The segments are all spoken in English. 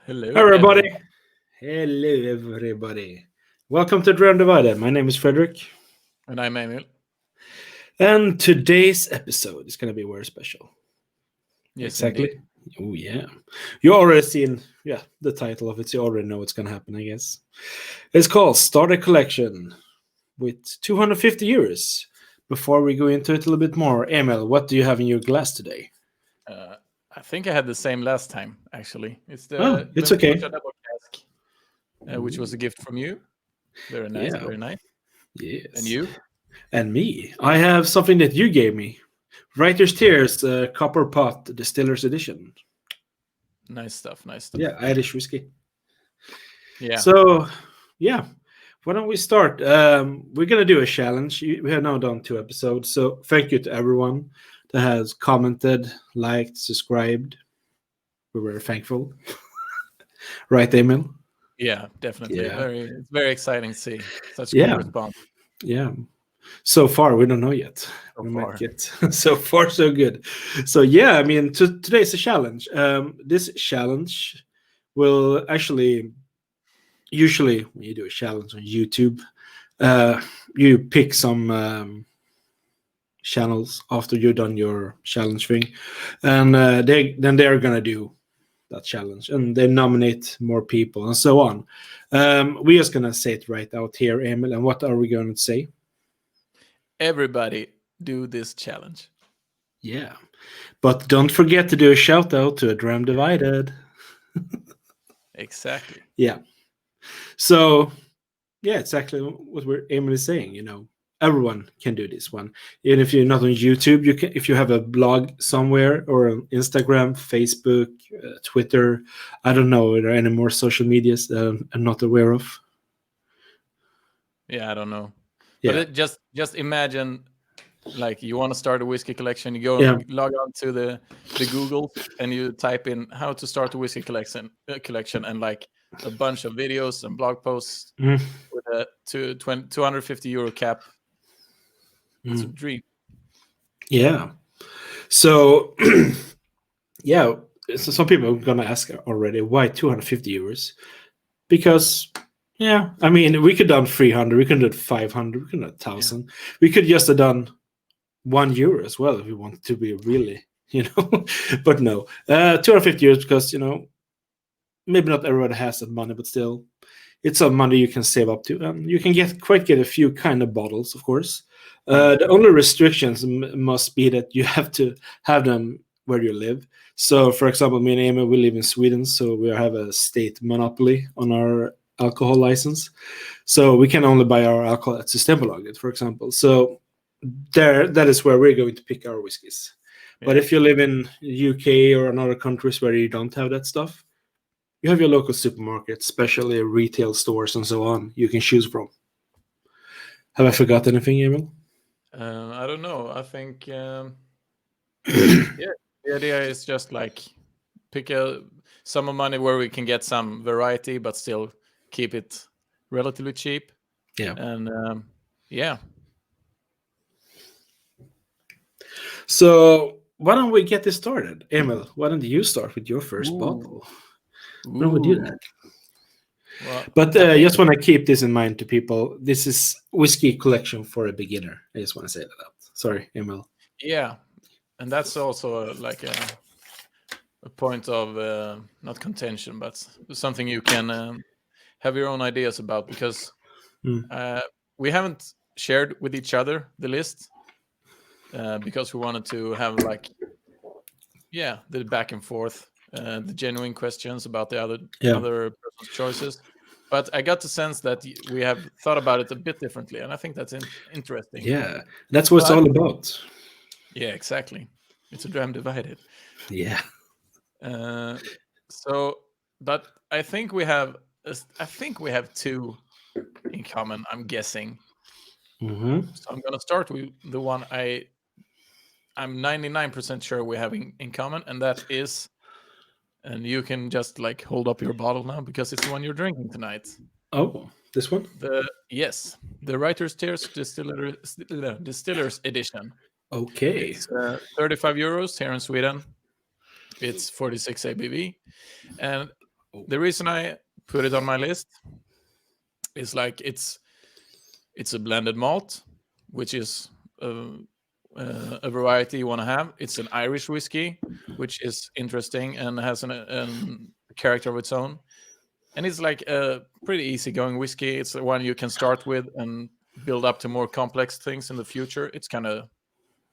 Hello, Hi, everybody. everyone. Hello, everybody. Welcome to A Dram Divided. My name is Frederick. And I'm Emil. And today's episode is going to be very special. Yes, exactly. Indeed. Oh, yeah. You already seen, the title of it. So you already know what's going to happen, I guess. It's called Start a Collection with 250 euros. Before we go into it a little bit more, Emil, what do you have in your glass today? I think I had the same last time, actually. It's Oh, the it's Nova okay. Scotia Double Cask, which was a gift from you. Very nice, Yeah. very nice. Yes. And you? And me. I have something that you gave me. Writer's Tears Copper Pot Distillers Edition. Nice stuff, nice stuff. Yeah, Irish whiskey. Yeah. So, yeah. Why don't we start? We're going to do a challenge. We have now done 2 episodes. So thank you to everyone that has commented, liked, subscribed. We're very thankful. Right, Emil? Yeah, definitely. Yeah. It's very exciting to see such good Yeah. response Yeah. So far, we don't know yet. so We far. might get so far so good. So yeah, I mean, today's a challenge. This challenge will actually, usually when you do a challenge on YouTube, you pick some channels after you've done your challenge thing, and they're gonna do that challenge, and they nominate more people and so on. We're just gonna say it right out here, Emil. And what are we going to say? Everybody do this challenge. Yeah. But don't forget to do a shout out to A Dram Divided. Exactly. Yeah. So, yeah, exactly what Emil is saying. Everyone can do this one. Even if you're not on YouTube, you can. If you have a blog somewhere or on Instagram, Facebook, Twitter, I don't know, are there any more social medias that I'm not aware of? Yeah, I don't know. Yeah. But just imagine, like, you want to start a whiskey collection, you go log on to the Google and you type in how to start a whiskey collection, and like a bunch of videos and blog posts with a 250 euro cap. It's a dream. Yeah. So, yeah. So some people are gonna ask already, why 250 euros? Because, yeah, I mean, we could have done 300, we could have done 500, we could have done 1,000. Yeah. We could just have done €1 as well if we wanted to be really, But no, 250 euros because, maybe not everyone has that money, but still, it's some money you can save up to. And you can get a few kind of bottles, of course. The only restrictions must be that you have to have them where you live. So, for example, me and Amy, we live in Sweden, so we have a state monopoly on our alcohol license. So we can only buy our alcohol at Systembolaget, for example. So that is where we're going to pick our whiskeys. Yeah. But if you live in UK or in other countries where you don't have that stuff, you have your local supermarket, especially retail stores and so on, you can choose from. Have I forgot anything, Emil? I don't know. I think, the idea is just like pick a sum of money where we can get some variety, but still keep it relatively cheap. Yeah. And So why don't we get this started? Emil, why don't you start with your first bottle? Why don't we do that? Well, but I just want to keep this in mind to people. This is whiskey collection for a beginner. I just want to say that out. Sorry, Emil. Yeah, and that's also like a point of not contention, but something you can have your own ideas about, because we haven't shared with each other the list because we wanted to have the back and forth, the genuine questions about the other person's choices. But I got the sense that we have thought about it a bit differently, and I think that's interesting. Yeah, that's what it's all about. Yeah, exactly. It's a dram divided. Yeah. But I think we have 2 in common, I'm guessing. Mm-hmm. So I'm gonna start with the one I'm 99% sure we have in common, and that is, and you can just like hold up your bottle now because it's the one you're drinking tonight. Oh, this one? The Writer's Tears Distillers edition. Okay. It's 35 euros here in Sweden. It's 46 ABV, and The reason I put it on my list is like it's a blended malt, which is a variety you want to have. It's an Irish whiskey, which is interesting and has a character of its own. And it's like a pretty easygoing whiskey. It's the one you can start with and build up to more complex things in the future. It's kind of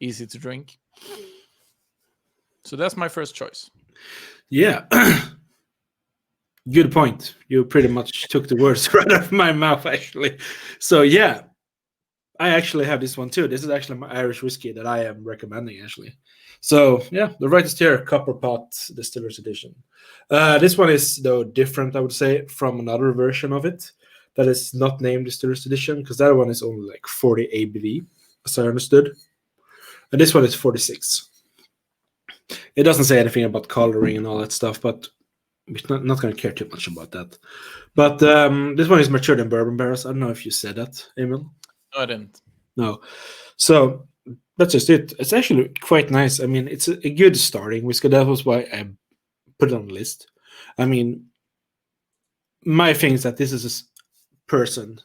easy to drink. So that's my first choice. Yeah. Good point. You pretty much took the words right out of my mouth, actually. So yeah, I actually have this one too. This is actually my Irish whiskey that I am recommending, actually. So yeah, the right is here, Copper Pot Distillers Edition. This one is, though, different, I would say, from another version of it that is not named Distillers Edition, because that one is only like 40 ABV, as I understood. And this one is 46. It doesn't say anything about coloring and all that stuff, but we're not going to care too much about that. But this one is matured in bourbon barrels. I don't know if you said that, Emil. No, I didn't. No. So that's just it. It's actually quite nice. I mean, it's a good starting whiskey. That was why I put it on the list. I mean, my thing is that this is a person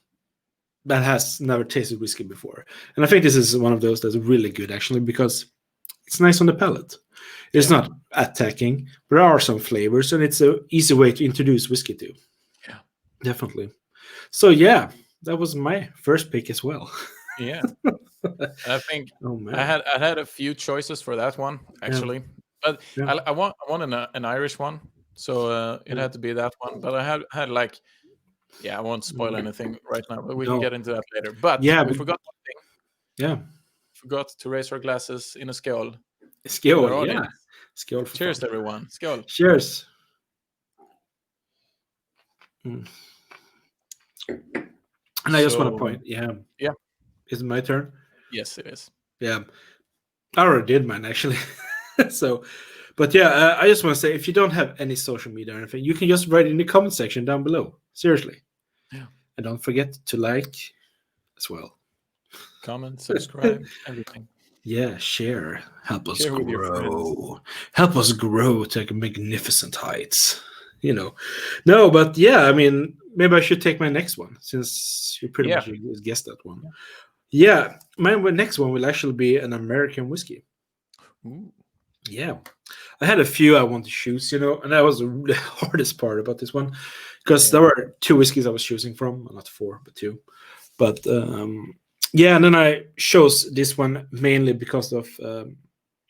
that has never tasted whiskey before. And I think this is one of those that's really good, actually, because it's nice on the palate. It's not attacking. There are some flavors, and it's an easy way to introduce whiskey to. Yeah. Definitely. So, yeah, that was my first pick as well. Yeah. I think I had a few choices for that one, actually. But I want an Irish one. So it had to be that one. But I had like, I won't spoil anything right now, but we can get into that later. But we forgot one thing. Yeah. Forgot to raise our glasses in a skål. Skål, yeah. Skål. Cheers, everyone. Skål. Cheers. And I just want to point, yeah. Is it my turn? Yes, it is. Yeah. I already did mine, actually. So, but yeah, I just want to say, if you don't have any social media or anything, you can just write in the comment section down below. Seriously. Yeah. And don't forget to like as well. Comment, subscribe, everything. Yeah, share. Help us grow. Help us grow to magnificent heights. You know. No, but yeah, I mean, maybe I should take my next one, since you pretty much guessed that one. Yeah, my next one will actually be an American whiskey. Ooh. Yeah. I had a few I want to choose, and that was the hardest part about this one, because there were 2 whiskeys I was choosing from, not 4, but 2. But and then I chose this one mainly because of the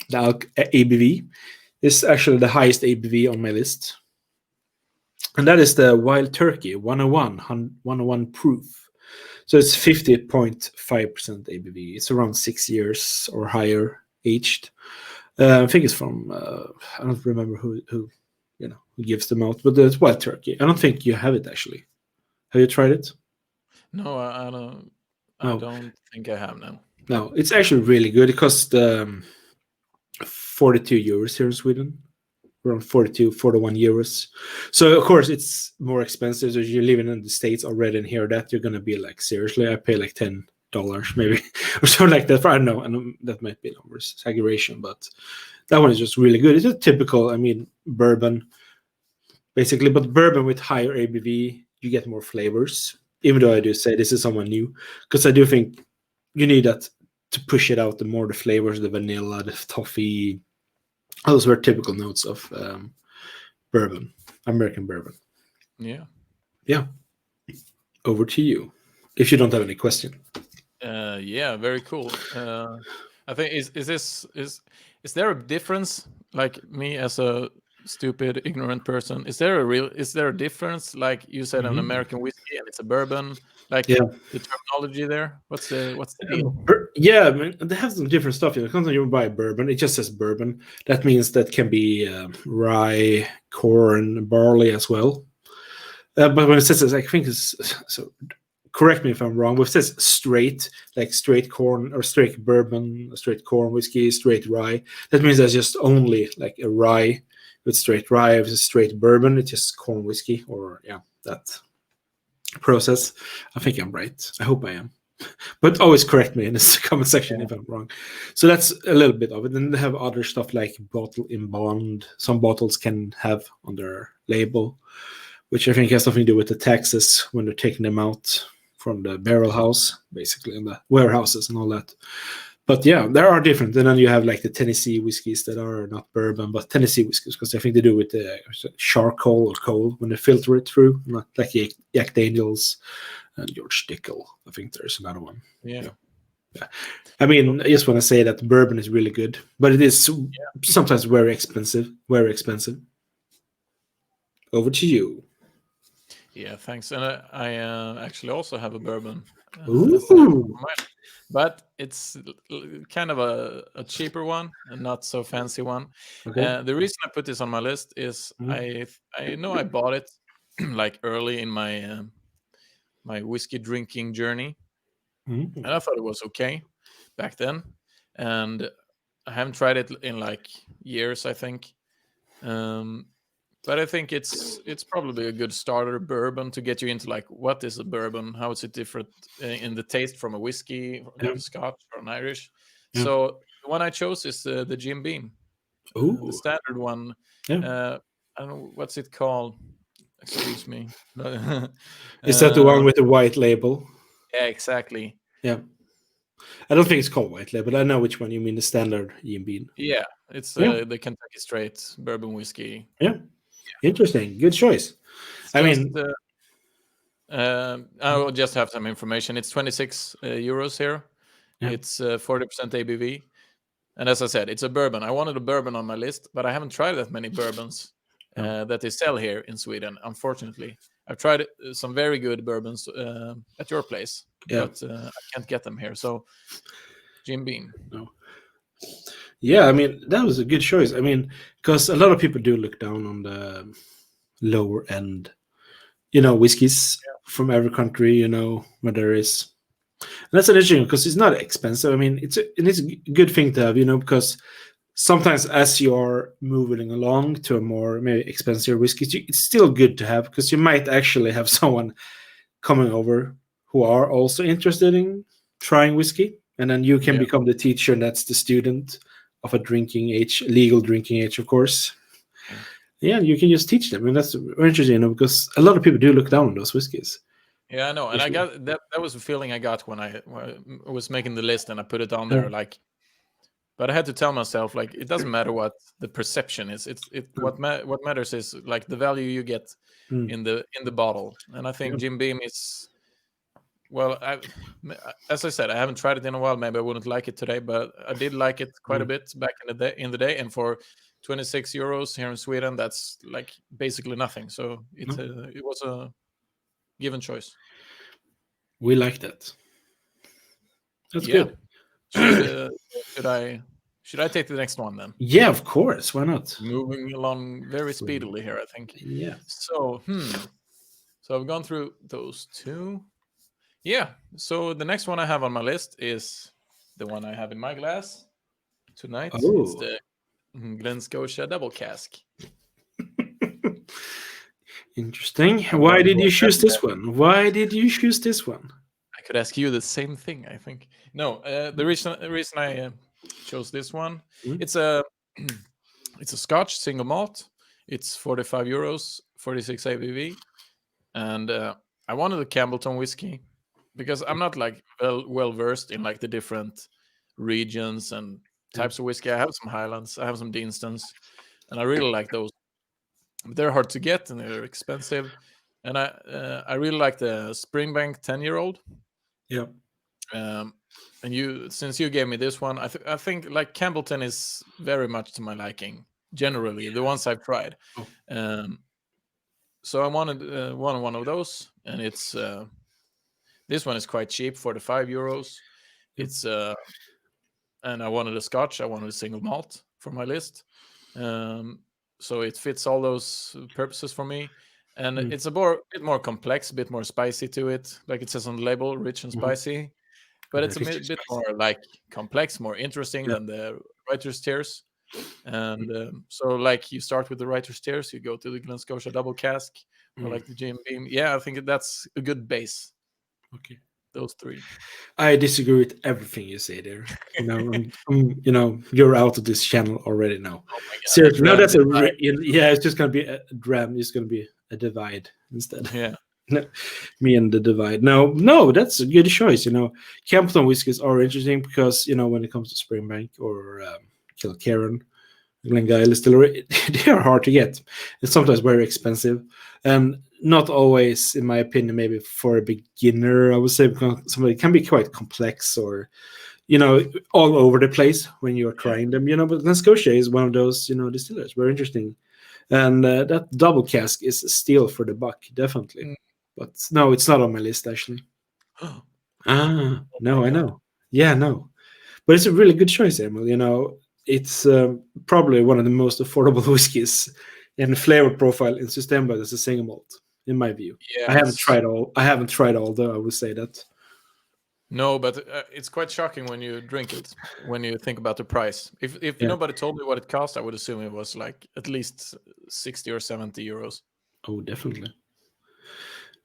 ABV. It's actually the highest ABV on my list. And that is the Wild Turkey 101 proof. So it's 50.5% ABV. It's around 6 years or higher aged. I think it's from, I don't remember who gives them out, but it's Wild Turkey. I don't think you have it, actually. Have you tried it? No, I don't. I don't think I have now. No, it's actually really good. It costs 42 euros here in Sweden, around 41 euros. So, of course, it's more expensive. So if you're living in the States already and hear that, you're going to be like, seriously, I pay like $10 maybe, or something like that. I don't know. And that might be an exaggeration, but that one is just really good. It's a typical, bourbon, basically, but bourbon with higher ABV, you get more flavors. Even though I do say this is someone new, because I do think you need that to push it out. The more the flavors, the vanilla, the toffee, those were typical notes of bourbon, American bourbon. Yeah. Yeah. Over to you, if you don't have any question. Yeah, very cool. I think is there a difference? Like me as a stupid, ignorant person, is there a difference? Like you said, an American whiskey and it's a bourbon. Like the terminology there. What's the deal? Yeah, they have some different stuff. Sometimes you buy bourbon, it just says bourbon. That means that can be rye, corn, barley as well. But when it says, I think it's so. Correct me if I'm wrong, but it says straight, like straight corn or straight bourbon, straight corn whiskey, straight rye. That means there's just only like a rye with straight rye. If it's straight bourbon, it's just corn whiskey, or that process. I think I'm right. I hope I am. But always correct me in the comment section if I'm wrong. So that's a little bit of it. Then they have other stuff like bottle in bond. Some bottles can have on their label. which I think has something to do with the taxes when they're taking them out from the barrel house, basically, in the warehouses and all that. But yeah, there are different. And then you have like the Tennessee whiskeys that are not bourbon, but Tennessee whiskeys, because I think they do with the charcoal or coal when they filter it through, not like Jack Daniels and George Dickel. I think there's another one. Yeah. I mean, I just want to say that bourbon is really good, but it is sometimes very expensive. Very expensive. Over to you. Yeah, thanks. And I actually also have a bourbon. Ooh. But it's kind of a cheaper one and not so fancy one. Okay. The reason I put this on my list is I know I bought it like early in my my whiskey drinking journey, and I thought it was okay back then, and I haven't tried it in like years, I think. But I think it's probably a good starter bourbon to get you into like what is a bourbon, how is it different in the taste from a whiskey, like a Scotch or an Irish. Yeah. So the one I chose is the Jim Beam, the standard one. I don't know what's it called. Excuse me. Is that the one with the white label? Yeah, exactly. Yeah. I don't think it's called white label. I know which one you mean. The standard Jim Beam. Yeah, it's the Kentucky Straight bourbon whiskey. Yeah. Interesting. Good choice. I mean, I will just have some information. It's 26 euros here. Yeah. It's 40% ABV. And as I said, it's a bourbon. I wanted a bourbon on my list, but I haven't tried that many bourbons that they sell here in Sweden, unfortunately. I've tried some very good bourbons at your place, but I can't get them here. So, Jim Beam. No. Yeah, I mean, that was a good choice. I mean, because a lot of people do look down on the lower end, whiskeys from every country, where there is. And that's an interesting because it's not expensive. I mean, it's a good thing to have, because sometimes as you are moving along to a more maybe expensive whiskey, it's still good to have because you might actually have someone coming over who are also interested in trying whiskey. And then you can become the teacher, and that's the student of a drinking age, legal drinking age, of course. Yeah, you can just teach them, and that's interesting, because a lot of people do look down on those whiskeys. Yeah, I know, and I got that. That was a feeling I got when I was making the list, and I put it on there. Like, but I had to tell myself, like, it doesn't matter what the perception is. What matters is like the value you get in the bottle. And I think Jim Beam is. Well, as I said, I haven't tried it in a while. Maybe I wouldn't like it today, but I did like it quite a bit back in the day. And for 26 euros here in Sweden, that's like basically nothing. So it was a given choice. We like that. That's good. Should I take the next one then? Yeah, of course. Why not? Moving along very speedily here, I think. Yeah. So I've gone through those two. Yeah, so the next one I have on my list is the one I have in my glass tonight. Oh. It's the Scotia Double Cask. Interesting. Why did you choose this one? I could ask you the same thing, I think. No, the reason I chose this one, it's a Scotch single malt. It's 45 euros, 46 ABV, and I wanted a Campbellton whiskey. Because I'm not like well versed in like the different regions and types of whiskey. I have some Highlands, I have some Deanstons, and I really like those. But they're hard to get and they're expensive. And I really like the Springbank 10-year-old. Yeah. And since you gave me this one, I think like Campbellton is very much to my liking. Generally, the ones I've tried. So I wanted one of those, and it's. This one is quite cheap, 45 euros. It's and I wanted a Scotch. I wanted a single malt for my list. So it fits all those purposes for me. And it's a bit more complex, a bit more spicy to it. Like it says on the label, rich and spicy. But it's a bit more like complex, more interesting than the Writer's Tears. And so like you start with the Writer's Tears, you go to the Scotia Double Cask, or like the Jim Beam. Yeah, I think that's a good base. Okay, those three. I disagree with everything you say there. You're out of this channel already now. Oh my God, seriously, no, that's it's just gonna be a dram. It's gonna be a divide instead. Yeah. Me and the Divide. No, that's a good choice. Campbelltown whiskies are interesting because when it comes to Springbank or Kilkerran, Glengyle Distillery, they are hard to get. It's sometimes very expensive, and not always, in my opinion, maybe for a beginner. I would say because somebody can be quite complex or all over the place when you're trying them. But Scotia is one of those distillers. Very interesting, and that double cask is a steal for the buck, definitely. But no, it's not on my list actually. No, I know. Yeah, no, but it's a really good choice, Emil. It's probably one of the most affordable whiskeys and flavor profile in Systembolaget as a single malt, in my view. Yes. I haven't tried all, though. I would say that. No, but it's quite shocking when you drink it, when you think about the price. If nobody told me what it cost, I would assume it was like at least 60 or 70 euros. Oh, definitely.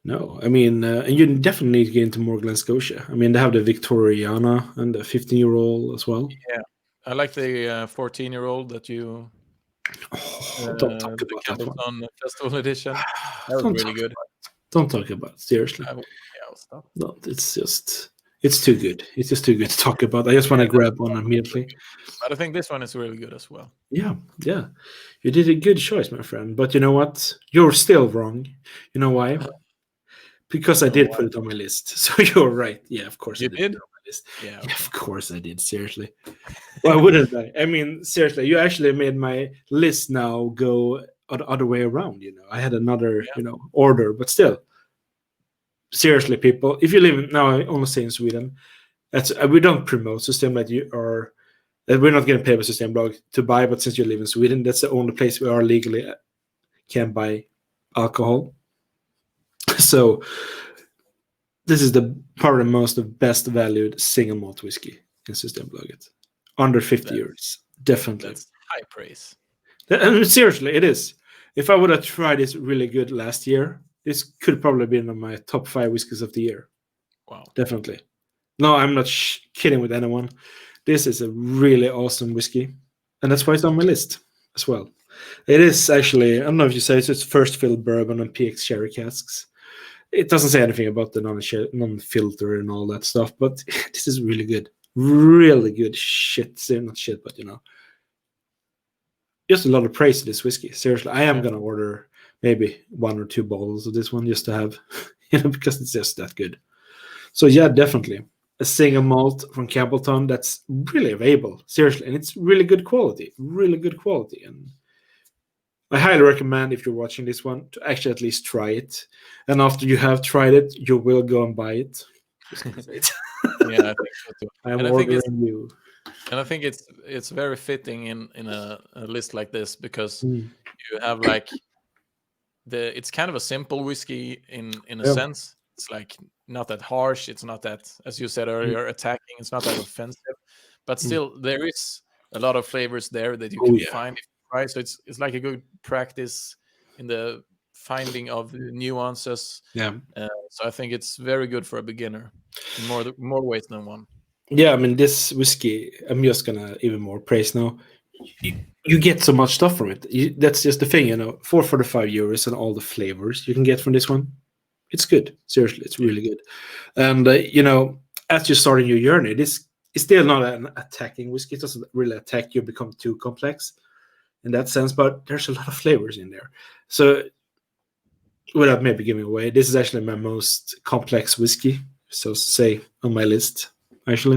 No, I mean, and you definitely need to get into more Glen Scotia. I mean, they have the Victoriana and the 15-year-old as well. Yeah, I like the 14-year-old that you. Don't talk The about that one. Campbelltown Festival Edition. That was really good. Don't talk about it, seriously. I'll stop. No, it's too good. It's just too good to talk about. I just want to grab one immediately. But I think this one is really good as well. Yeah. You did a good choice, my friend. But you know what? You're still wrong. You know why? Because I did put it on my list. So you're right. Yeah, of course You I did. did? Put it on my list. Yeah, Yeah, of course I did. Seriously. Why wouldn't I? I mean, seriously, you actually made my list now go the other way around. I had another, order, but still. Seriously, people, if you live now, I only say in Sweden, we don't promote Systembolaget that we're not getting paid by Systembolaget to buy, but since you live in Sweden, that's the only place we are legally can buy alcohol. So this is probably the best valued single malt whiskey in Systembolaget. Under 50 euros, definitely. That's high praise. And seriously, it is. If I would have tried this really good last year, this could probably be on my top 5 whiskeys of the year. Wow. Definitely. No, I'm not kidding with anyone. This is a really awesome whiskey. And that's why it's on my list as well. It is actually, I don't know if you say it's first fill bourbon and PX sherry casks. It doesn't say anything about the non-filter and all that stuff, but this is really good. Really good shit. Not shit, but just a lot of praise to this whiskey. Seriously, I am going to order maybe 1 or 2 bottles of this one just to have, because it's just that good. So yeah, definitely a single malt from Campbelltown that's really available. Seriously, and it's really good quality. And I highly recommend, if you're watching this one, to actually at least try it. And after you have tried it, you will go and buy it. Yeah, I think so too. I'm ordering you. And I think it's very fitting in a list like this because you have like it's kind of a simple whiskey in a sense. It's like not that harsh. It's not that, as you said earlier, attacking. It's not that offensive, but still there is a lot of flavors there that you can find if you try. So it's like a good practice in the finding of the nuances. Yeah. So I think it's very good for a beginner in more ways than one. Yeah, I mean, this whiskey, I'm just gonna even more praise now. You get so much stuff from it. That's just the thing, 445 euros and all the flavors you can get from this one. It's good. Seriously, it's really good. And, as you're starting your journey, this is still not an attacking whiskey. It doesn't really attack you, become too complex in that sense, but there's a lot of flavors in there. So, without maybe giving away, this is actually my most complex whiskey, so to say, on my list. Actually,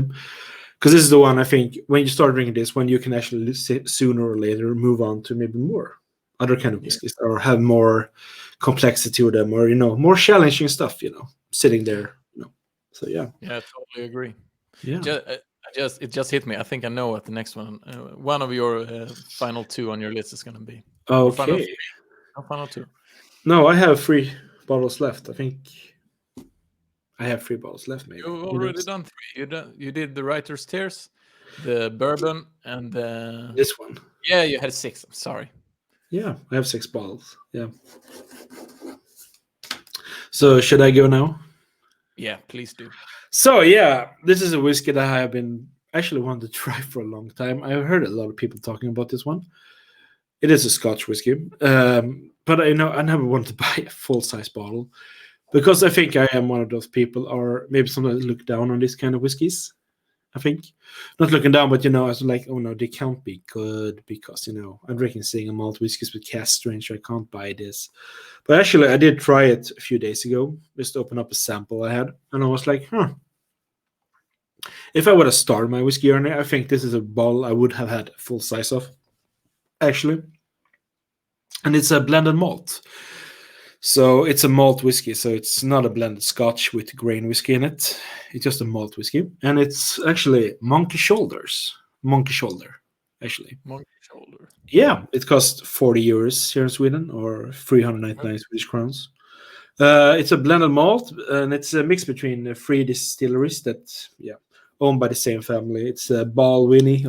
because this is the one I think when you start drinking this one, you can actually sooner or later move on to maybe more other kind of whiskeys or have more complexity to them, or more challenging stuff, sitting there, So yeah, I totally agree. Yeah, it just hit me. I think I know what the next one. One of your final 2 on your list is going to be. Okay. Final 2. No, I have 3 bottles left. I think. I have 3 bottles left, maybe. You've already done 3. You did the Writer's Tears, the bourbon, and this one. Yeah, you had 6. I'm sorry. Yeah, I have 6 bottles. Yeah. So should I go now? Yeah, please do. So yeah, this is a whiskey that I have been actually wanted to try for a long time. I've heard a lot of people talking about this one. It is a Scotch whiskey, but I never wanted to buy a full size bottle because I think I am one of those people, or maybe sometimes look down on this kind of whiskeys. I think not looking down, but I was like, oh no, they can't be good because I'm drinking single malt whiskeys with cask strength. I can't buy this. But actually, I did try it a few days ago. Just open up a sample I had, and I was like, if I would have started my whiskey journey, I think this is a bottle I would have had full size of, actually. And it's a blended malt. So it's a malt whiskey. So it's not a blended Scotch with grain whiskey in it. It's just a malt whiskey. And it's actually Monkey Shoulder, actually. Monkey Shoulder. Yeah, it costs 40 euros here in Sweden, or 399 Swedish crowns. It's a blended malt, and it's a mix between 3 distilleries that, owned by the same family. It's Balwinnie,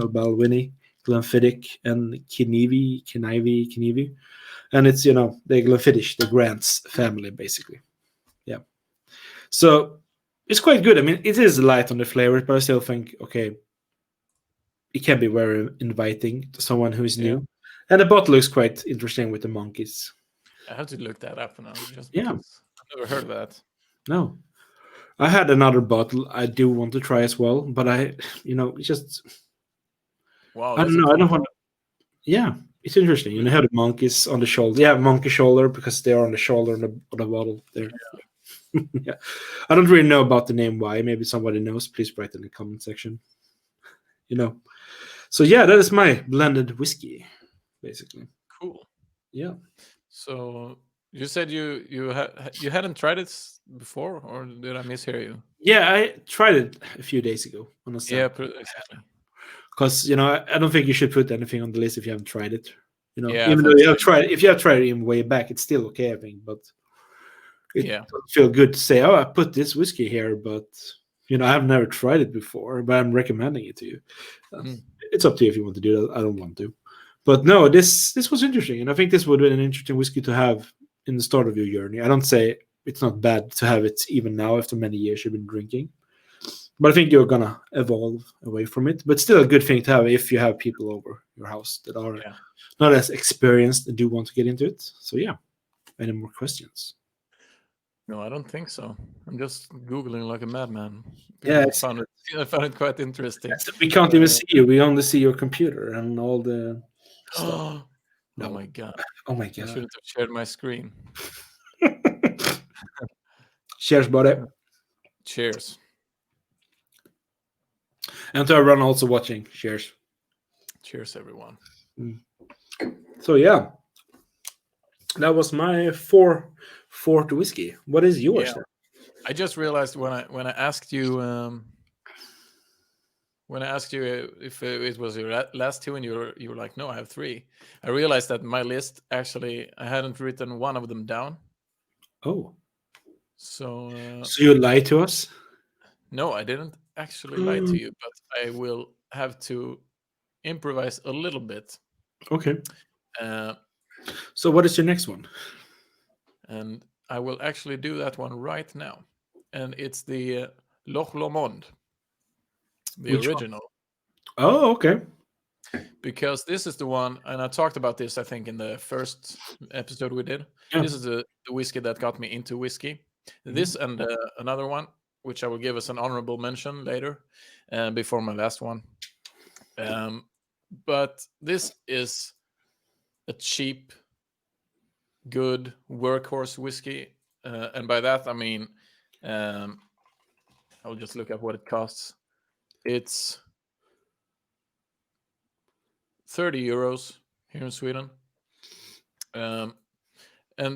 Glenfiddich, and Knievy. And it's, the Glenfiddich, the Grant's family, basically. Yeah. So it's quite good. I mean, it is light on the flavor, but I still think, okay, it can be very inviting to someone who is new. And the bottle looks quite interesting with the monkeys. I have to look that up now, just Yeah. because I've never heard of that. No. I had another bottle I do want to try as well, but it's just... Wow. I don't know. I don't want to... Yeah, it's interesting. You have the monkeys on the shoulder. Yeah, monkey shoulder, because they are on the shoulder of the bottle there. Yeah. Yeah. I don't really know about the name why. Maybe somebody knows. Please write in the comment section. So yeah, that is my blended whiskey, basically. Cool. Yeah. So you said you hadn't tried it before, or did I mishear you? Yeah, I tried it a few days ago on a sample. Yeah, exactly. Because I don't think you should put anything on the list if you haven't tried it. Yeah, even though you have tried, if you have tried it in way back, it's still okay, I think. But it doesn't feel good to say, "Oh, I put this whiskey here," but I've never tried it before, but I'm recommending it to you. It's up to you if you want to do that. I don't want to. But no, this was interesting, and I think this would be an interesting whiskey to have in the start of your journey. I don't say it's not bad to have it even now after many years you've been drinking, but I think you're gonna evolve away from it. But still a good thing to have if you have people over your house that are not as experienced and do want to get into it. So yeah, any more questions? No, I don't think so. I'm just Googling like a madman. Yeah, I found it quite interesting. We can't even see you. We only see your computer and all the stuff. Oh my god. Oh my god. I shouldn't have shared my screen. Cheers, buddy. Cheers. And to everyone also watching, cheers. Cheers, everyone. So yeah, that was my fourth whiskey. What is yours? Yeah. I just realized when I asked you if it was your last two, and you were like, no, I have 3. I realized that my list, actually, I hadn't written one of them down. Oh. So you lied to us? No, I didn't actually lie to you, but I will have to improvise a little bit. Okay. So what is your next one? And I will actually do that one right now. And it's the Loch Lamont, the Which original. One? Oh, okay. Because this is the one, and I talked about this, I think, in the first episode we did. Yeah. This is the whiskey that got me into whiskey. This and another one, which I will give as an honorable mention later, before my last one. But this is a cheap, good workhorse whiskey. And by that, I mean, I'll just look up what it costs. It's 30 euros here in Sweden. And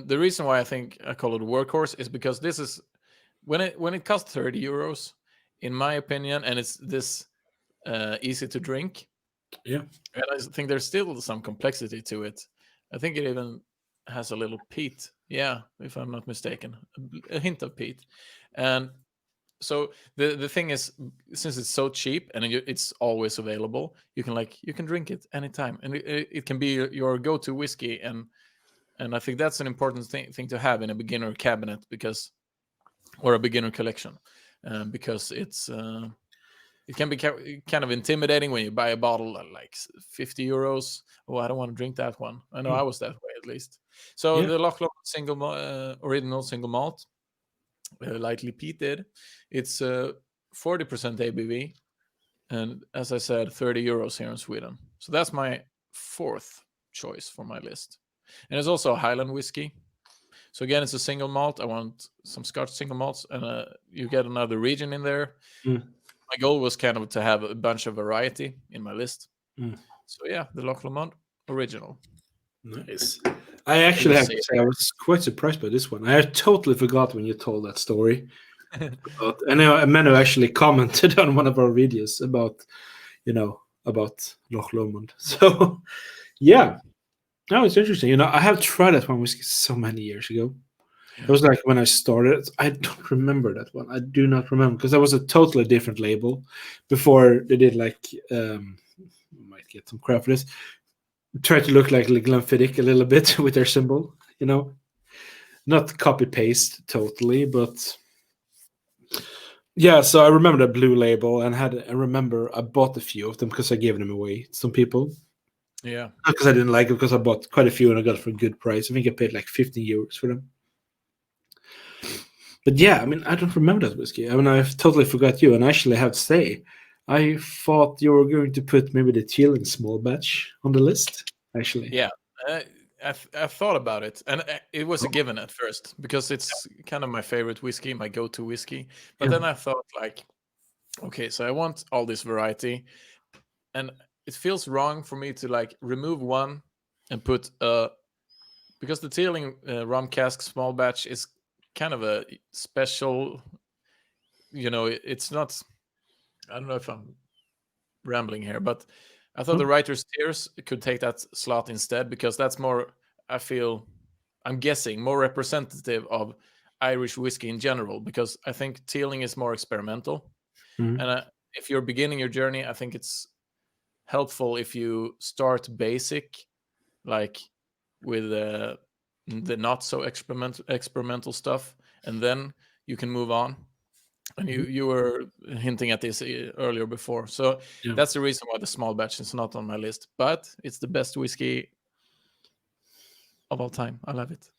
the reason why I think I call it a workhorse is because this is when it costs 30 euros, in my opinion, and it's this easy to drink. Yeah. And I think there's still some complexity to it. I think it even has a little peat. Yeah, if I'm not mistaken, a hint of peat. And so the thing is, since it's so cheap and it's always available, you can drink it anytime, and it can be your go-to whiskey. And I think that's an important thing to have in a beginner cabinet, or a beginner collection, because it's it can be kind of intimidating when you buy a bottle at like 50 euros. Oh, I don't want to drink that one. I know I was that way at least. So Yeah. the Loch Lamont original single malt, lightly peated, it's 40% ABV, and as I said, 30 euros here in Sweden. So that's my fourth choice for my list. And it's also a Highland whiskey. So again, it's a single malt. I want some Scotch single malts, and you get another region in there. My goal was kind of to have a bunch of variety in my list. So yeah, the Loch Lamont original. Nice. I actually have to say I was quite surprised by this one. I totally forgot when you told that story. I know Manu actually commented on one of our videos about Loch Lomond. So yeah, that was interesting. I have tried that one whiskey so many years ago. It was like when I started. I don't remember that one. I do not remember because that was a totally different label before they did like might get some crap for this. Try to look like Glenfiddich a little bit with their symbol, not copy paste totally, but yeah. So I remember the blue label, and I remember I bought a few of them because I gave them away to some people. Yeah, because I didn't like it, because I bought quite a few and I got it for a good price. I think I paid like 15 euros for them. But yeah, I mean, I don't remember that whiskey. I mean, I've totally forgot you. And actually, I have to say, I thought you were going to put maybe the Teeling small batch on the list. Actually, yeah. I thought about it, and it was a given at first because it's kind of my favorite whiskey, my go-to whiskey. But then I thought, like, okay, so I want all this variety, and it feels wrong for me to like remove one and put because the Teeling rum cask small batch is kind of a special. It's not. I don't know if I'm rambling here, but I thought the Writer's Tears could take that slot instead because that's more, I'm guessing, more representative of Irish whiskey in general, because I think Teeling is more experimental. And if you're beginning your journey, I think it's helpful if you start basic, like with the not so experimental stuff, and then you can move on. And you were hinting at this earlier before. So that's the reason why the small batch is not on my list. But it's the best whiskey of all time. I love it.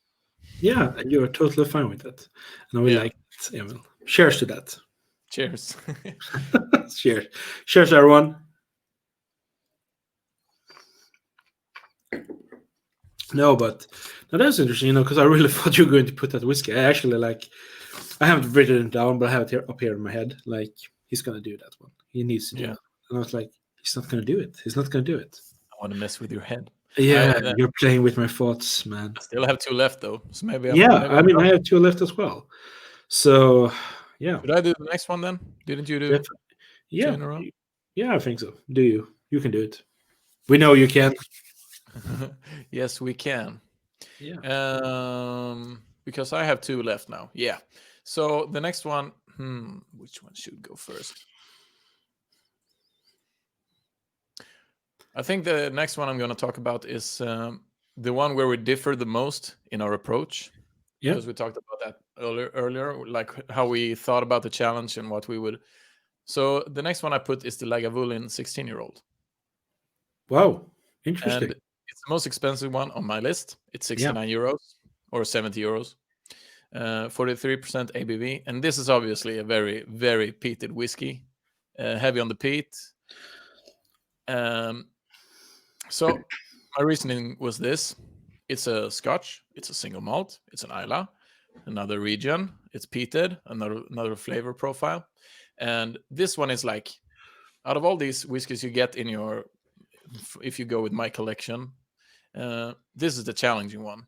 Yeah, and you're totally fine with that. And I will like it, Emil. Cheers to that. Cheers. Cheers. Cheers, everyone. No, but now that's interesting, because I really thought you were going to put that whiskey. I haven't written it down, but I have it up here in my head. Like, he's going to do that one. He needs to do it. And I was like, he's not going to do it. He's not going to do it. I want to mess with your head. Yeah, you're playing with my thoughts, man. I still have 2 left, though. So maybe I have 2 left as well. So, yeah. Should I do the next one then? Didn't you do 2 in a row? Yeah, I think so. Do you? You can do it. We know you can. Yes, we can. Yeah. Because I have 2 left now. Yeah. So the next one, which one should go first? I think the next one I'm going to talk about is the one where we differ the most in our approach. Yeah. Because we talked about that earlier, like how we thought about the challenge and what we would. So the next one I put is the Lagavulin 16-year-old. Wow. Interesting. And it's the most expensive one on my list. It's 69 euros or 70 euros. 43% ABV. And this is obviously a very, very peated whiskey. Heavy on the peat. So my reasoning was this. It's a Scotch. It's a single malt. It's an Islay. Another region. It's peated. Another flavor profile. And this one is like, out of all these whiskeys you get in your, if you go with my collection, this is the challenging one.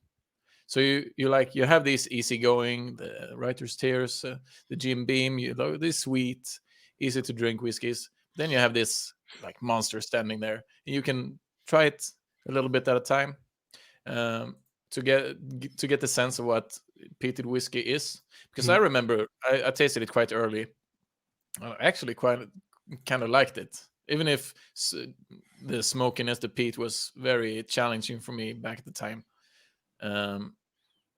So you have these easygoing, the Writer's Tears, the Jim Beam, these sweet, easy to drink whiskeys. Then you have this like monster standing there, and you can try it a little bit at a time to get the sense of what peated whiskey is. Because I remember I tasted it quite early. I actually quite kind of liked it, even if the smokiness, the peat was very challenging for me back at the time.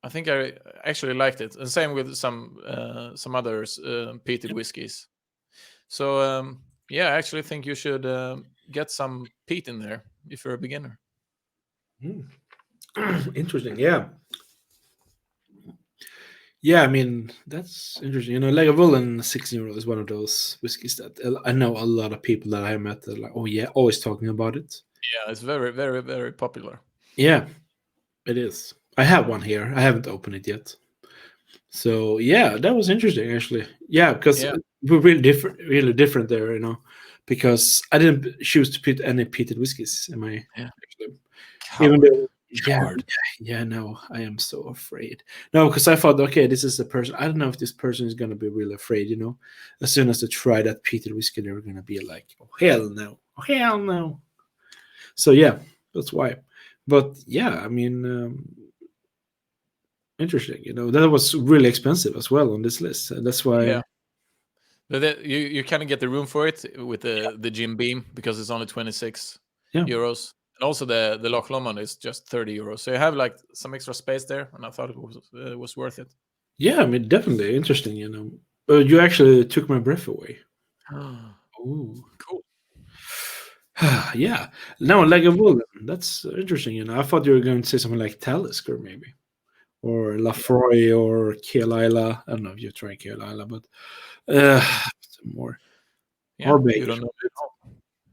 I think I actually liked it, and same with some others peated whiskeys. So Yeah, I actually think you should get some peat in there if you're a beginner. Interesting. Yeah. Yeah, I mean that's interesting. Lagavulin 16-year-old is one of those whiskeys that I know a lot of people that I met that are like, oh yeah, always talking about it. Yeah, it's very, very, very popular. Yeah, it is. I have one here. I haven't opened it yet. So yeah, that was interesting actually. Yeah, because we're really different there, because I didn't choose to put any peated whiskeys in my. Yeah. Actually. Even Coward. though, no, I am so afraid. No, because I thought, okay, this is the person. I don't know if this person is gonna be really afraid. As soon as they try that peated whiskey, they're gonna be like, oh hell no, oh hell no. So yeah, that's why. But yeah, I mean, interesting. That was really expensive as well on this list, and that's why. Yeah. But you kind of get the room for it with the Jim Beam because it's only 26 euros. And also the Loch Lomond is just 30 euros. So you have like some extra space there, and I thought it was worth it. Yeah, I mean, definitely interesting. You actually took my breath away. Oh, cool. Yeah. Now, Lagavulin, that's interesting. I thought you were going to say something like Talisker, maybe, or Lafroy or Kealila. I don't know if you tried Kealila, but more. Ardbeg. You don't know.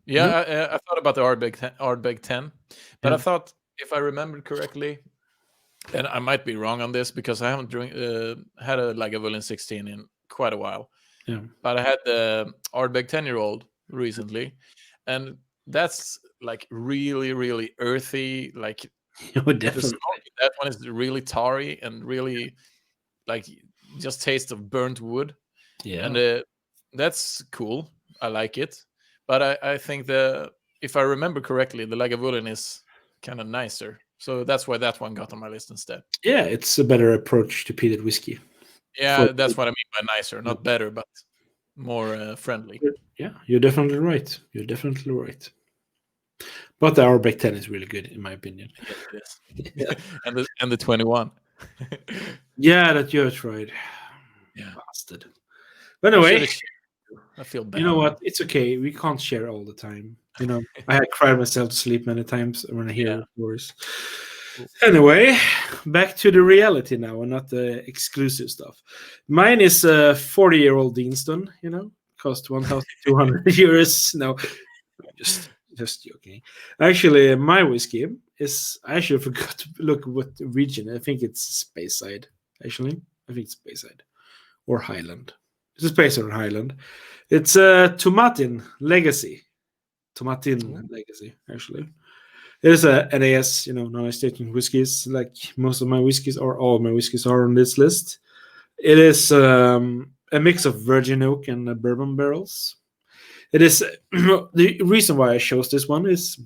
Yeah, I thought about the Ardbeg 10, but I thought, if I remembered correctly, and I might be wrong on this because I haven't had a Lagavulin 16 in quite a while. Yeah. But I had the Ardbeg 10-year-old recently, and that's like really, really earthy. Like definitely. That one is really tarry and really like just taste of burnt wood. Yeah. And that's cool. I like it. But I think if I remember correctly, the Lagavulin is kind of nicer. So that's why that one got on my list instead. Yeah, it's a better approach to peated whiskey. Yeah, that's what I mean by nicer. Not better, but more friendly. Yeah, you're definitely right. You're definitely right. But the Ardbeg 10 is really good, in my opinion. Yes, it is. and the 21. Yeah, that you have tried. Yeah. Bastard. But anyway, I feel bad. You know what? It's okay. We can't share all the time. I had cried myself to sleep many times when I hear yours. Anyway, back to the reality now and not the exclusive stuff. Mine is a 40-year-old Deanston, cost 1,200 euros. No, just joking. Actually, my whiskey is, I actually forgot to look what region. I think it's Speyside, actually. I think it's Speyside or Highland. It's Speyside or Highland. It's a Tomatin Legacy. Tomatin Legacy, actually. It is a NAS, non-stating whiskeys, like most of my whiskeys, or all my whiskeys are on this list. It is a mix of virgin oak and bourbon barrels. It is the reason why I chose this one is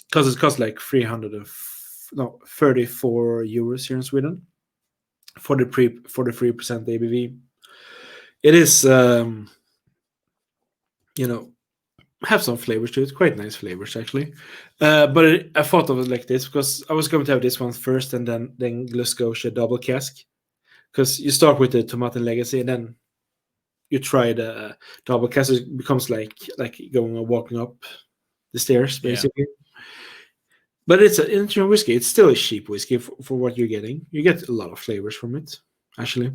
because it costs like 34 euros here in Sweden for the 3% ABV. It is, have some flavors to it, quite nice flavors actually. But I thought of it like this because I was going to have this one first and then Scotia double cask, because you start with the Tomatin Legacy and then you try the double cask. It becomes like walking up the stairs basically. But it's an interesting whiskey. It's still a cheap whiskey for what you're getting. You get a lot of flavors from it actually.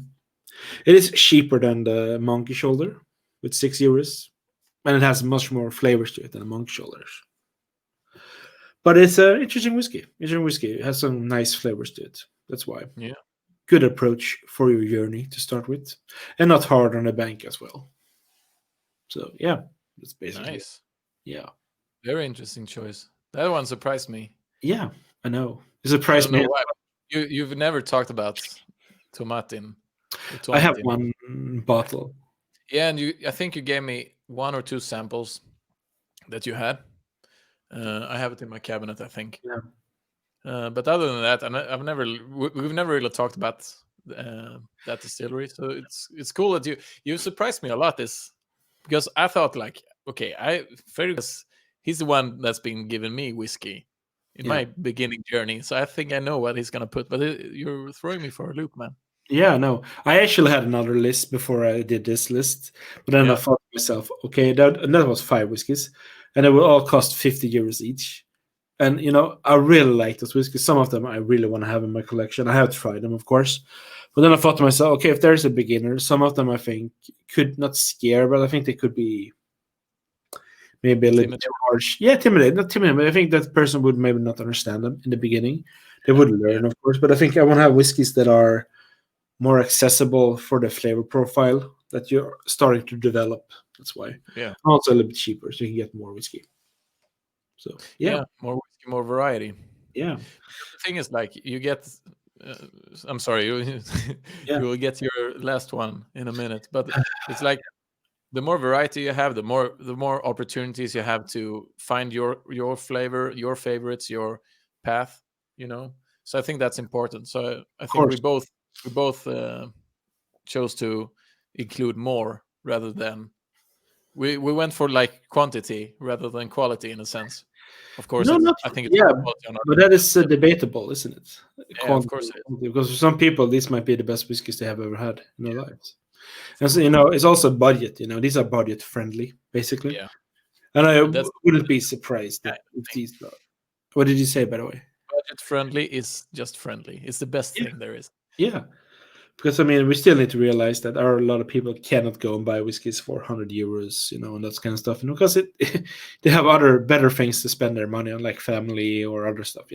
It is cheaper than the Monkey Shoulder with 6 euros. And it has much more flavors to it than a Monkey Shoulders. But it's an interesting whiskey. It has some nice flavors to it. That's why. Yeah. Good approach for your journey to start with. And not hard on the bank as well. So, yeah. That's basically nice. Yeah. Very interesting choice. That one surprised me. Yeah, I know. It surprised me. Why. You've never talked about Tomatin. I have one bottle. Yeah, and I think you gave me 1 or 2 samples that you had. I have it in my cabinet, I think. Yeah. But other than that, we've never really talked about that distillery. So it's cool that you surprised me a lot. Because I thought Fergus, he's the one that's been giving me whiskey in my beginning journey. So I think I know what he's gonna put. But you're throwing me for a loop, man. Yeah, no. I actually had another list before I did this list, but then I thought to myself, okay, that was 5 whiskeys, and it will all cost 50 euros each. And I really like those whiskeys. Some of them I really want to have in my collection. I have tried them, of course, but then I thought to myself, okay, if there's a beginner, some of them I think could not scare, but I think they could be maybe a little too harsh. Yeah, timidate, not timidate, but I think that person would maybe not understand them in the beginning. They would learn, of course, but I think I want to have whiskeys that are more accessible for the flavor profile that you're starting to develop. That's why. Yeah. Also a little bit cheaper, so you can get more whiskey. So more whiskey, more variety. Yeah. The thing is, like, you get. I'm sorry, you will get your last one in a minute, but it's like the more variety you have, the more opportunities you have to find your flavor, your favorites, your path. So I think that's important. So I think we both chose to include more rather than we went for like quantity rather than quality in a sense. Of course, I think it's but that is debatable, isn't it? Yeah, of course it is. Because for some people, these might be the best whiskeys they have ever had in their lives. And so, it's also budget. These are budget friendly, basically. Yeah. And I wouldn't be surprised if these. What did you say, by the way? Budget friendly is just friendly. It's the best thing there is. Yeah. Because, we still need to realize that a lot of people cannot go and buy whiskeys for 100 euros, and that kind of stuff. Because they have other better things to spend their money on, like family or other stuff,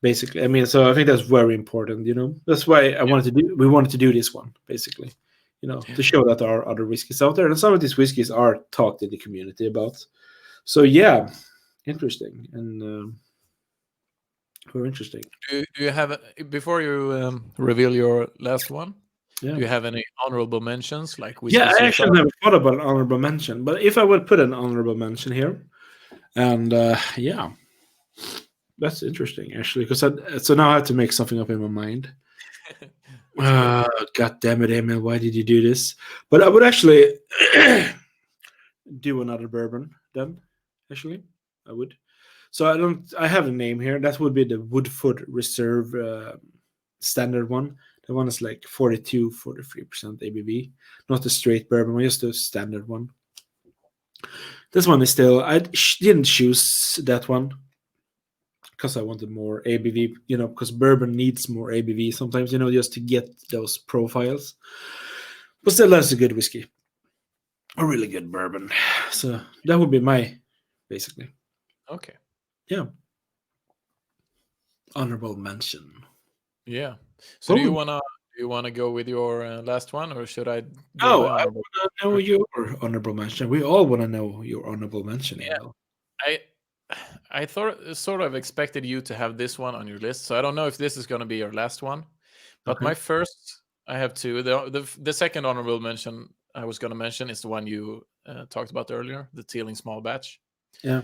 Basically, so I think that's very important, That's why we wanted to do this one, basically, to show that there are other whiskeys out there. And some of these whiskeys are talked in the community about. So, yeah, interesting. And very interesting. Do you have, before you reveal your last one, do you have any honorable mentions? I actually never thought about an honorable mention, but if I would put an honorable mention here, and that's interesting, actually, because so now I have to make something up in my mind. God damn it, Emil, why did you do this? But I would actually do another bourbon then, actually. I would. So I have a name here. That would be the Woodford Reserve standard one. The one is like 43% ABV. Not the straight bourbon, just the standard one. This one is still, I didn't choose that one because I wanted more ABV, because bourbon needs more ABV sometimes, just to get those profiles. But still, that's a good whiskey. A really good bourbon. So that would be my, basically. Okay. Yeah. Honorable mention. Yeah. So do you wanna go with your last one, or should I? I want to know your honorable mention. We all want to know your honorable mention. Yeah. I sort of expected you to have this one on your list, so I don't know if this is going to be your last one. But my first, I have two. The second honorable mention I was going to mention is the one you talked about earlier, the Teeling Small Batch. Yeah.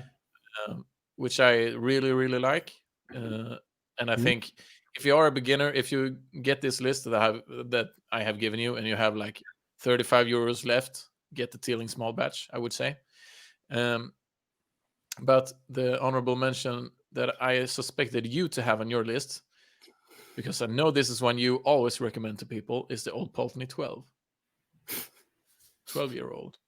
Which I really, really like. And I think if you are a beginner, if you get this list that I have given you, and you have like 35 euros left, get the Teeling Small Batch, I would say. But the honorable mention that I suspected you to have on your list, because I know this is one you always recommend to people, is the Old Pulteney 12. 12-year-old.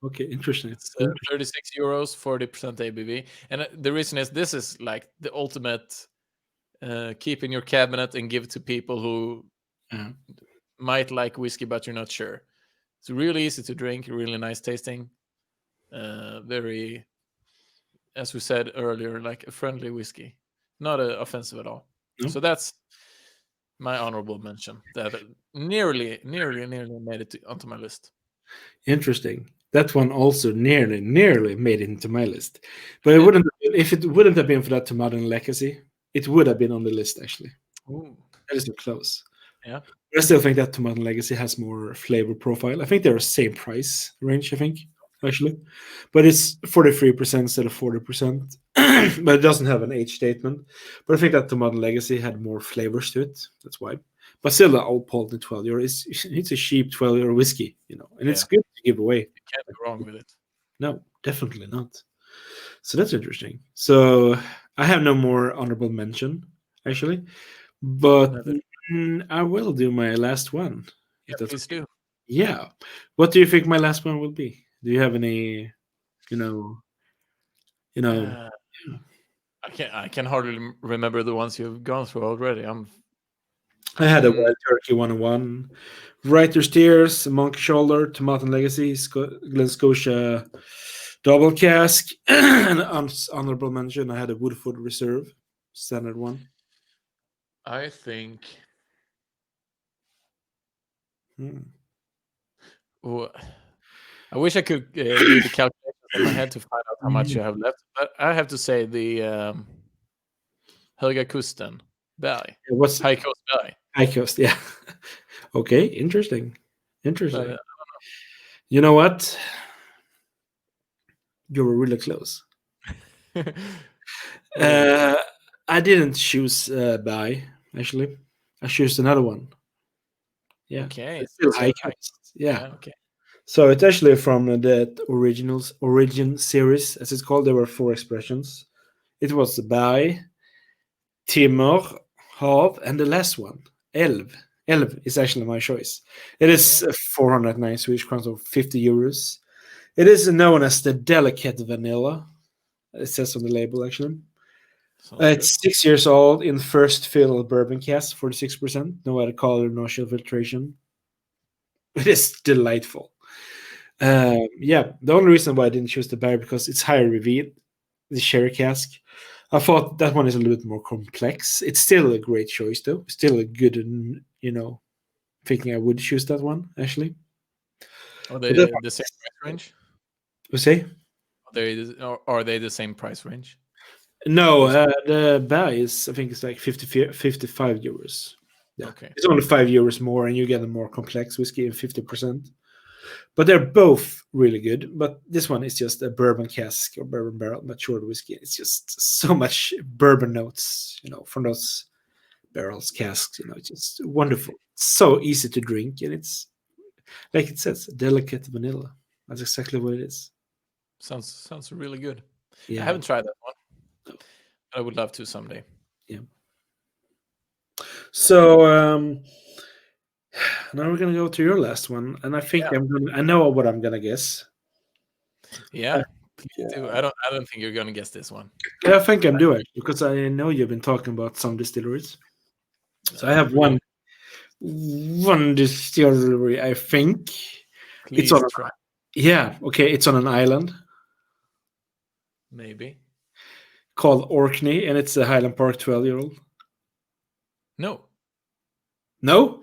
Okay, interesting. It's 36 euros, 40% ABV. And the reason is this is like the ultimate keep in your cabinet and give to people who might like whiskey, but you're not sure. It's really easy to drink, really nice tasting. Very, as we said earlier, like a friendly whiskey. Not offensive at all. No. So that's my honorable mention. That nearly made it onto my list. Interesting. That one also nearly made it into my list. But it wouldn't, if it wouldn't have been for that Modern Legacy, it would have been on the list, actually. Ooh. That is so close. Yeah. But I still think that Modern Legacy has more flavor profile. I think they're the same price range, I think, actually. But it's 43% instead of 40%. But it doesn't have an age statement. But I think that the Modern Legacy had more flavors to it. That's why. But still, the Old Pulteney 12-year it's a cheap 12-year whiskey, and it's good to give away. You can't go wrong with it. No, definitely not. So that's interesting. So I have no more honorable mention, actually. But I will do my last one. Yeah, If that's please okay. do. Yeah. What do you think my last one will be? Do you have any, you know, you know? Uh, I can hardly remember the ones you've gone through already. I had a Hmm, Wild Turkey 101, Writer's Tears, Monkey Shoulder, Tomato Legacy, Glen Scotia Double Cask, and honorable mention. I had a Woodford Reserve, standard one. I think. Hmm. Oh, I wish I could do the calculations in my head to find out how much Mm. you have left. But I have to say the Höga Kusten Berg, What's High Coast Berg. High Coast? Yeah. Okay, interesting. But Interesting. You know what? You were really close. oh, Uh, I didn't choose buy actually. I chose another one. Yeah, okay. it's still So High high. Coast. Yeah, Yeah, okay. so it's actually from the origin series, as it's called. There were four expressions. It was buy, Timor, Hav, and the last one, Elv. Elv is actually my choice. It Okay. is 409 Swedish crowns or 50 euros. It is known as the delicate vanilla. It says on the label actually. Sounds good. It's 6 years old in first fill bourbon cask, 46%. No added color, no chill filtration. It is delightful. Yeah, the only reason why I didn't choose the bear because it's higher reveal, the sherry cask. I thought that one is a little bit more complex. It's still a great choice though. Still a good, thinking I would choose that one actually. Are But that they one, the same price range? you say? Are they the same price range? No, Those. the bear is I think it's like 55 euros. Yeah, Okay. it's only 5 euros more, and you get a more complex whiskey in 50%. But they're both really good. But this one is just a bourbon cask or bourbon barrel matured whiskey. It's just so much bourbon notes, from those barrels, casks. It's just wonderful. It's so easy to drink, and it's like it says, delicate vanilla. That's exactly what it is. Sounds really good. I Yeah, haven't tried that one. I would love to someday. yeah. So now we're gonna go to your last one, and I think Yeah. I know what I'm gonna guess. Yeah. Please do. Yeah. I don't think you're gonna guess this one. Yeah, I think I'm doing because I know you've been talking about some distilleries. So I Not have really. one distillery. I think it's on. Please try. Yeah, okay. It's on an island Maybe. called Orkney, and it's a Highland Park 12-year-old. No. No.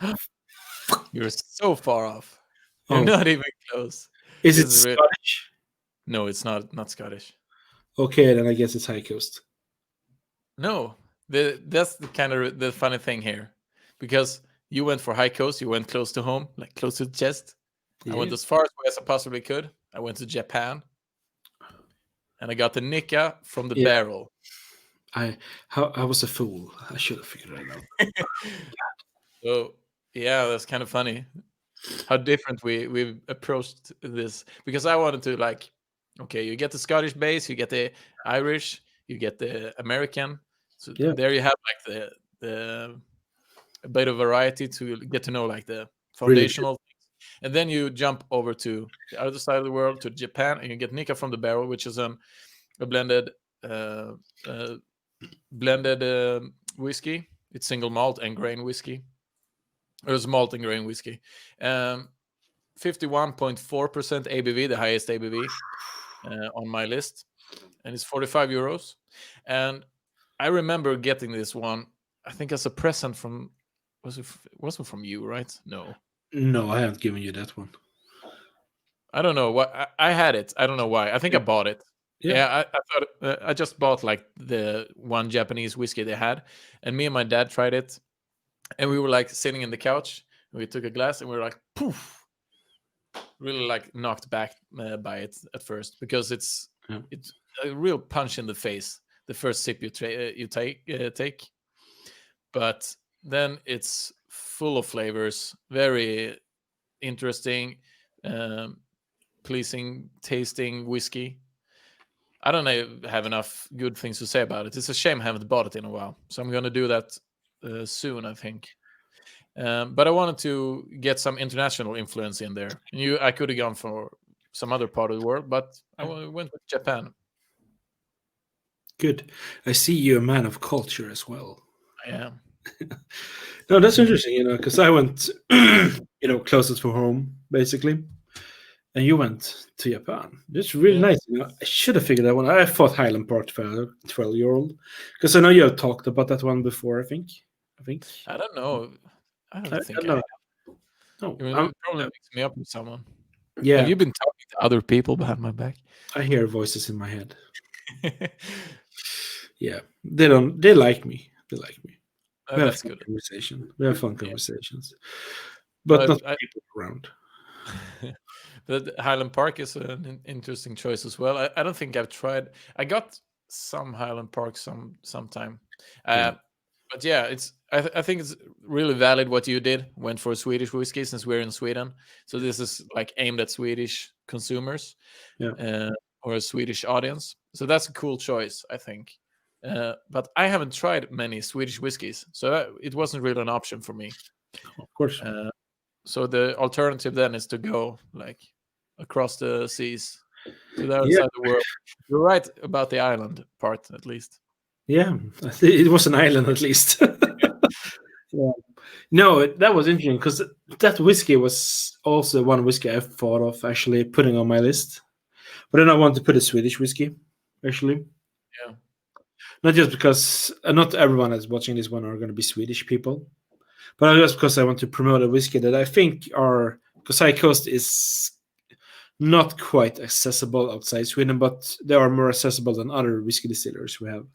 You're so far off. You're Oh, not even close. is This it is real. Scottish? No, it's not Scottish. Okay, then I guess it's High Coast. No. That's the kind of the funny thing here. Because you went for high coast, you went close to home, like close to the chest. I went Yeah. as far away as I possibly could. I went to Japan and I got the Nika from the Yeah. barrel. I was a fool. I should have figured it out. So yeah, that's kind of funny how different we've approached this, because I wanted to, like, okay, you get the Scottish base, you get the Irish, you get the American. So Yeah. there you have like the a bit of variety to get to know like the Really good. foundational things. And then you jump over to the other side of the world to Japan and you get Nika from the barrel, which is a uh, uh, blended whiskey. It's single malt and grain whiskey. It was malt and grain whiskey. 51.4% ABV, the highest ABV on my list, and it's 45 euros. And I remember getting this one, I think as a present from, wasn't from you, right? No, No, I haven't given you that one. I don't know what I had it. I don't know why. I think Yeah. I bought it. Yeah. Yeah, I thought I just bought like the one Japanese whiskey they had, and me and my dad tried it, and we were like sitting in the couch. And we took a glass, and we were like, poof, really like knocked back by it at first, because it's Yeah. a real punch in the face the first sip you take, but then it's full of flavors, very interesting, um, pleasing tasting whiskey. I don't have enough good things to say about it. It's a shame I haven't bought it in a while, so I'm going to do that soon, I think. But I wanted to get some international influence in there. I could have gone for some other part of the world, but I went with Japan. Good. I see you're a man of culture as well. I am. No, that's interesting, because I went, closest to home, basically. And you went to Japan. That's really nice. I should have figured that one. I thought Highland Park 12-year-old. Because I know you have talked about that one before, I think. I don't know. I don't think I know. have. No, It probably mix me up with someone. Yeah. Have you been talking to other people behind my back? I hear voices in my head. Yeah. They like me. They like me. We have fun conversation. We have fun conversations. But not people around. But Highland Park is an interesting choice as well. I don't think I've tried. I got some Highland Park sometime. But yeah, I think it's really valid what you did. Went for Swedish whiskey since we're in Sweden. So this is like aimed at Swedish consumers, or a Swedish audience. So that's a cool choice, I think. But I haven't tried many Swedish whiskeys, so it wasn't really an option for me. Of course. So the alternative then is to go like across the seas to the other side of the world. You're right about the island part, at least. Yeah, it was an island at least. Yeah. No, that was interesting because that whiskey was also one whiskey I thought of actually putting on my list. But then I want to put a Swedish whiskey, actually. Yeah. Not just because not everyone that's watching this one are going to be Swedish people, but just because I want to promote a whiskey that I think because High Coast is not quite accessible outside Sweden, but they are more accessible than other whiskey distillers we have.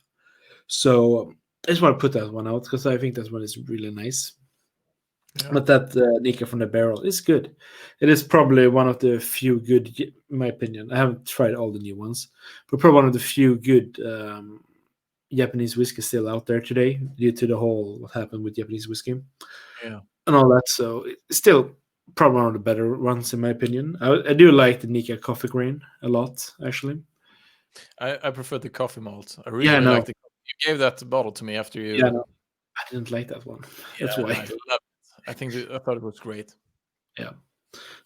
So I just want to put that one out because I think that one is really nice. Yeah. But that Nika from the Barrel is good. It is probably one of the few good, in my opinion. I haven't tried all the new ones, but probably one of the few good Japanese whiskey still out there today due to the whole what happened with Japanese whiskey. Yeah. And all that. So it's still probably one of the better ones, in my opinion. I do like the Nika coffee grain a lot, actually. I prefer the coffee malt. I really like the. You gave that bottle to me after you. Yeah, no, I didn't like that one. That's why. I love it. I thought it was great. Yeah.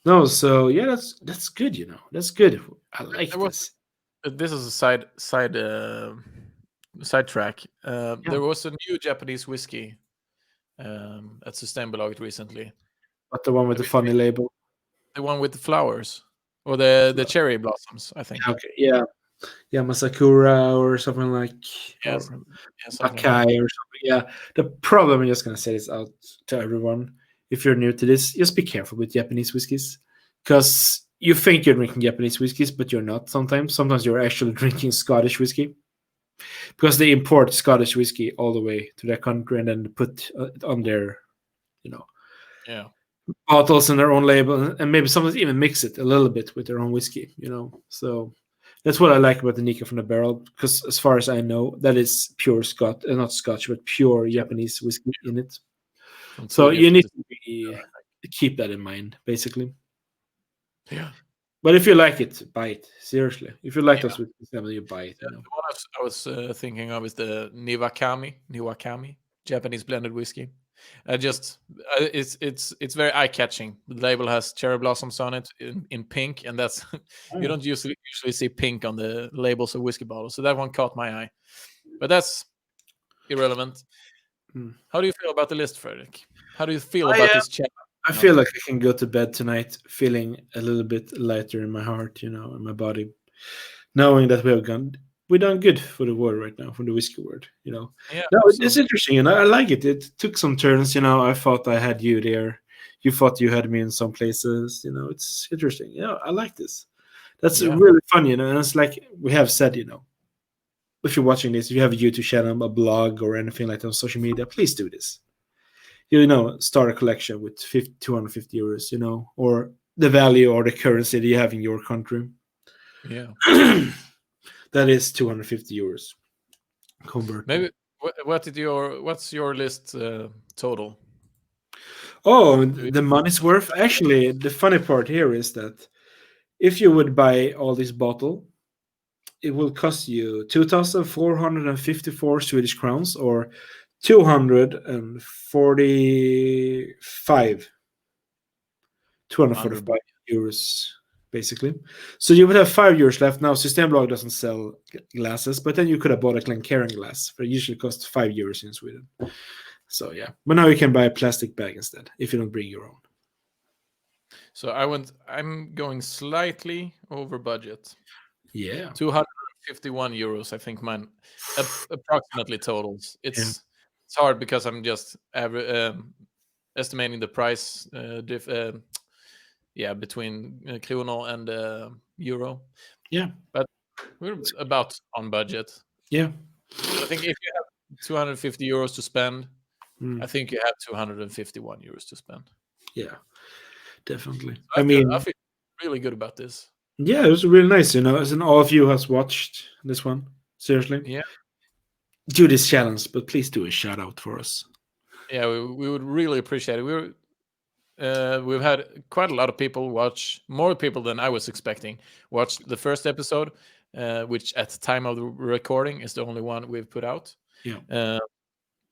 No, so yeah, that's good. That's good. I like this. This is a sidetrack. There was a new Japanese whiskey at Systembolaget recently. But the one with the funny label. The one with the flowers or the cherry blossoms, I think. Okay. Yeah. Yeah, Masakura or something like Akai or something. Yeah. The problem, I'm just going to say this out to everyone. If you're new to this, just be careful with Japanese whiskeys. Because you think you're drinking Japanese whiskeys, but you're not sometimes. Sometimes you're actually drinking Scottish whiskey. Because they import Scottish whiskey all the way to their country and then put it on their, bottles and their own label. And maybe sometimes even mix it a little bit with their own whiskey, So that's what I like about the Nika from the Barrel, because as far as I know, that is pure not Scotch, but pure Japanese whiskey in it. So you need to keep that in mind, basically. Yeah. But if you like it, buy it. Seriously. If you like those whiskeys, you buy it. The one I was thinking of is the Niwakami, Japanese blended whiskey. It's very eye-catching. The label has cherry blossoms on it in pink, and that's you don't usually see pink on the labels of whiskey bottles. So that one caught my eye, but that's irrelevant. How do you feel about the list, Fredrik? How do you feel about this chat? I feel like I can go to bed tonight feeling a little bit lighter in my heart, in my body, knowing that we've done good for the world right now, for the whiskey world, Yeah, no, it's interesting, I like it. It took some turns, I thought I had you there. You thought you had me in some places, It's interesting. I like this. That's really fun, and it's like we have said, if you're watching this, if you have a YouTube channel, a blog, or anything like that on social media, please do this. Start a collection with 250 euros, or the value or the currency that you have in your country. Yeah. That is 250 euros. Convert. Maybe what's your list total? Oh, the money's worth. Actually, the funny part here is that if you would buy all this bottle, it will cost you 2,454 Swedish crowns or 245 euros, basically. So you would have 5 euros left. Now, Systembolaget doesn't sell glasses, but then you could have bought a Glencairn glass. It usually costs 5 euros in Sweden. So, yeah. But now you can buy a plastic bag instead, if you don't bring your own. So I'm going slightly over budget. Yeah. 251 euros, I think mine approximately totals. It's hard because I'm just estimating the price between kronor and euro. Yeah. But we're about on budget. Yeah. I think if you have 250 euros to spend, I think you have 251 euros to spend. Yeah, definitely. I feel really good about this. Yeah, it was really nice, as in all of you has watched this one. Seriously. Yeah. Do this challenge, but please do a shout out for us. Yeah, we would really appreciate it. We've had quite a lot of people watch, more people than I was expecting, watch the first episode, which at the time of the recording is the only one we've put out. Yeah.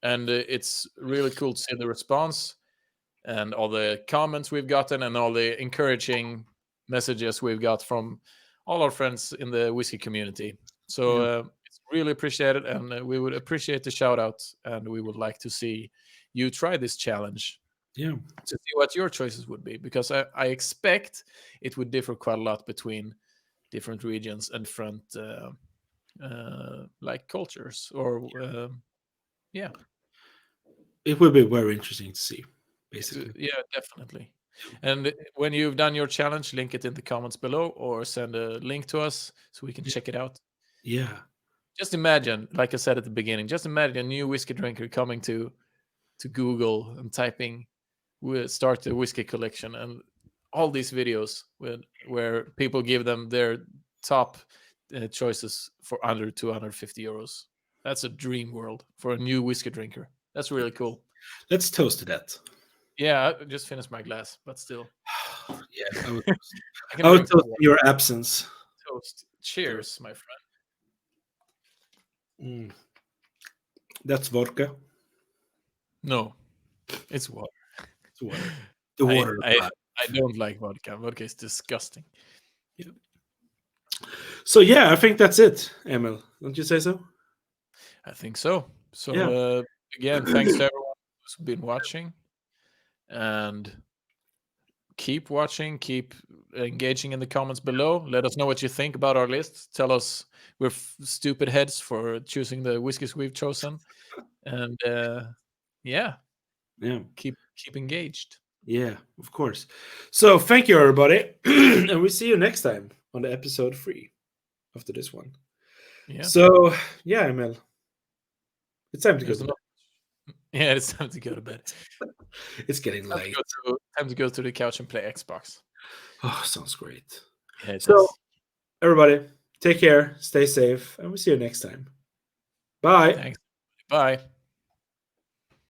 And it's really cool to see the response and all the comments we've gotten and all the encouraging messages we've got from all our friends in the whiskey community. So it's really appreciated, and we would appreciate the shout out, and we would like to see you try this challenge. Yeah. To see what your choices would be, because I expect it would differ quite a lot between different regions and different like cultures or yeah. It will be very interesting to see, basically. Yeah, definitely. And when you've done your challenge, link it in the comments below or send a link to us so we can check it out. Yeah. Just imagine, like I said at the beginning, just imagine a new whiskey drinker coming to Google and typing start a whiskey collection, and all these videos where people give them their top choices for under 250 euros. That's a dream world for a new whiskey drinker. That's really cool. Let's toast to that. Yeah, I just finished my glass, but still. Yeah, I would toast your absence. Toast. Cheers, my friend. That's vodka. No, it's water. It's water. The water. I don't like vodka. Vodka is disgusting. Yeah. So yeah, I think that's it, Emil. Don't you say so? I think so. So again, thanks to everyone who's been watching, and keep watching, keep engaging in the comments below. Let us know what you think about our list. Tell us we're stupid heads for choosing the whiskeys we've chosen, and keep engaged. Yeah, of course. So thank you, everybody, and we see you next time on the episode 3 after this one. Yeah. So yeah, Emil, it's time to go to bed. Yeah, it's time to go to bed. It's getting late. Time to go to the couch and play Xbox. Oh, sounds great. Yeah, so, everybody, take care, stay safe, and we'll see you next time. Bye. Thanks. Bye.